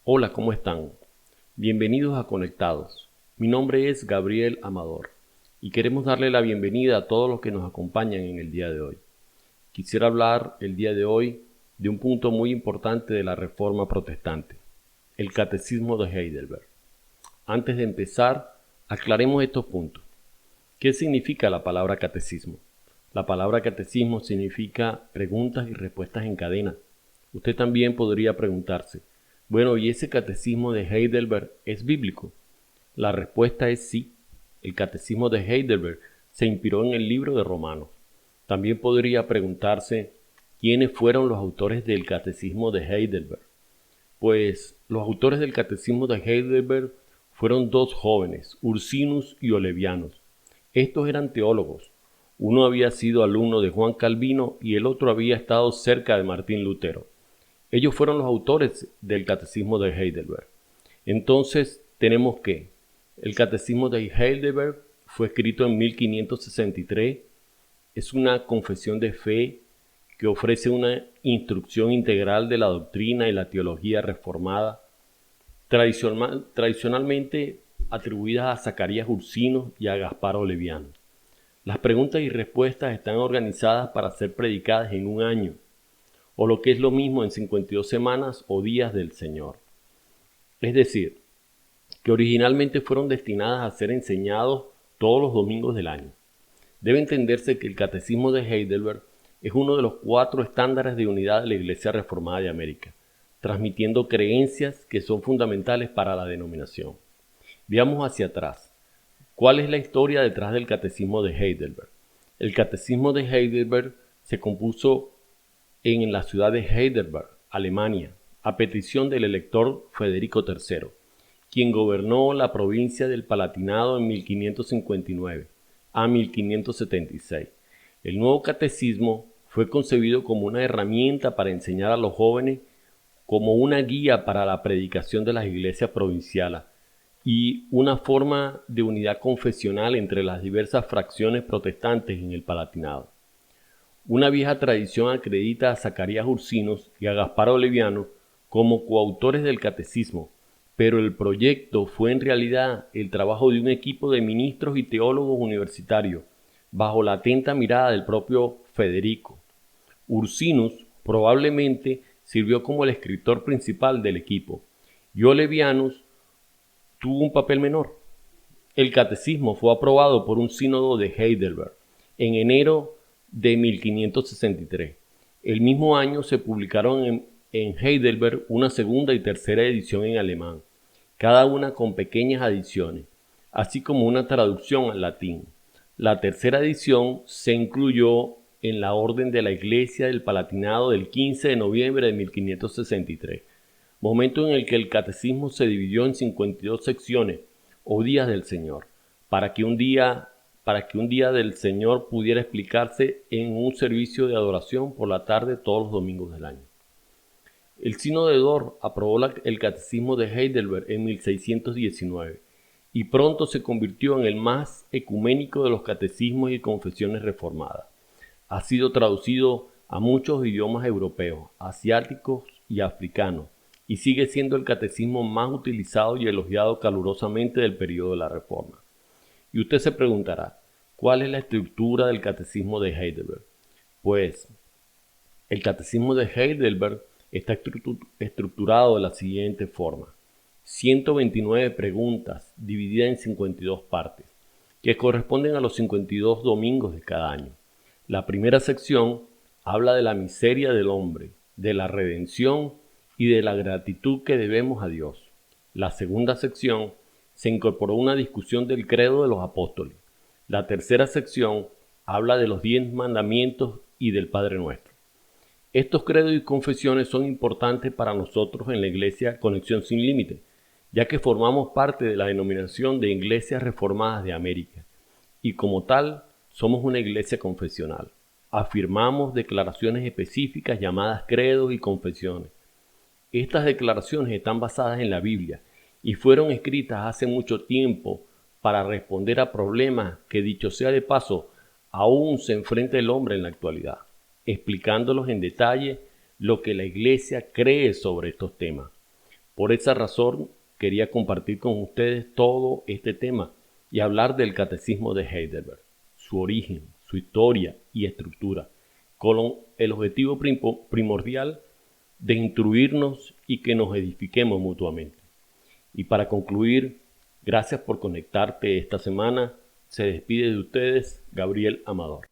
Hola, ¿cómo están? Bienvenidos a Conectados. Mi nombre es Gabriel Amador y queremos darle la bienvenida a todos los que nos acompañan en el día de hoy. Quisiera hablar el día de hoy de un punto muy importante de la Reforma Protestante, el Catecismo de Heidelberg. Antes de empezar, aclaremos estos puntos. ¿Qué significa la palabra catecismo? La palabra catecismo significa preguntas y respuestas en cadena. Usted también podría preguntarse, bueno, ¿y ese catecismo de Heidelberg es bíblico? La respuesta es sí. El catecismo de Heidelberg se inspiró en el libro de Romanos. También podría preguntarse, ¿quiénes fueron los autores del catecismo de Heidelberg? Pues los autores del catecismo de Heidelberg fueron dos jóvenes, Ursinus y Olevianus. Estos eran teólogos. Uno había sido alumno de Juan Calvino y el otro había estado cerca de Martín Lutero. Ellos fueron los autores del Catecismo de Heidelberg. Entonces tenemos que el Catecismo de Heidelberg fue escrito en 1563. Es una confesión de fe que ofrece una instrucción integral de la doctrina y la teología reformada, tradicionalmente atribuidas a Zacarías Ursino y a Gaspar Oleviano. Las preguntas y respuestas están organizadas para ser predicadas en un año, o lo que es lo mismo en 52 semanas o días del Señor. Es decir, que originalmente fueron destinadas a ser enseñados todos los domingos del año. Debe entenderse que el Catecismo de Heidelberg es uno de los 4 estándares de unidad de la Iglesia Reformada de América, transmitiendo creencias que son fundamentales para la denominación. Veamos hacia atrás. ¿Cuál es la historia detrás del Catecismo de Heidelberg? El Catecismo de Heidelberg se compuso en la ciudad de Heidelberg, Alemania, a petición del elector Federico III, quien gobernó la provincia del Palatinado en 1559 a 1576. El nuevo catecismo fue concebido como una herramienta para enseñar a los jóvenes, como una guía para la predicación de las iglesias provinciales y una forma de unidad confesional entre las diversas fracciones protestantes en el Palatinado. Una vieja tradición acredita a Zacarías Ursinos y a Gaspar Oleviano como coautores del catecismo, pero el proyecto fue en realidad el trabajo de un equipo de ministros y teólogos universitarios, bajo la atenta mirada del propio Federico. Ursinus probablemente sirvió como el escritor principal del equipo, y Olevianus tuvo un papel menor. El catecismo fue aprobado por un sínodo de Heidelberg en enero de 1563. El mismo año se publicaron en Heidelberg una segunda y tercera edición en alemán, cada una con pequeñas adiciones, así como una traducción al latín. La tercera edición se incluyó en la Orden de la Iglesia del Palatinado del 15 de noviembre de 1563, momento en el que el catecismo se dividió en 52 secciones o días del Señor, para que un día del Señor pudiera explicarse en un servicio de adoración por la tarde todos los domingos del año. El Sínodo de Dort aprobó el Catecismo de Heidelberg en 1619 y pronto se convirtió en el más ecuménico de los catecismos y confesiones reformadas. Ha sido traducido a muchos idiomas europeos, asiáticos y africanos y sigue siendo el catecismo más utilizado y elogiado calurosamente del periodo de la Reforma. Y usted se preguntará, ¿cuál es la estructura del Catecismo de Heidelberg? Pues, el Catecismo de Heidelberg está estructurado de la siguiente forma: 129 preguntas divididas en 52 partes, que corresponden a los 52 domingos de cada año. La primera sección habla de la miseria del hombre, de la redención y de la gratitud que debemos a Dios. La segunda sección se incorporó una discusión del credo de los apóstoles. La tercera sección habla de los 10 mandamientos y del Padre Nuestro. Estos credos y confesiones son importantes para nosotros en la Iglesia Conexión Sin Límite, ya que formamos parte de la denominación de Iglesias Reformadas de América, y como tal, somos una iglesia confesional. Afirmamos declaraciones específicas llamadas credos y confesiones. Estas declaraciones están basadas en la Biblia y fueron escritas hace mucho tiempo para responder a problemas que, dicho sea de paso, aún se enfrenta el hombre en la actualidad, explicándolos en detalle lo que la Iglesia cree sobre estos temas. Por esa razón, quería compartir con ustedes todo este tema y hablar del Catecismo de Heidelberg, su origen, su historia y estructura, con el objetivo primordial de instruirnos y que nos edifiquemos mutuamente. Y para concluir, gracias por conectarte esta semana. Se despide de ustedes Gabriel Amador.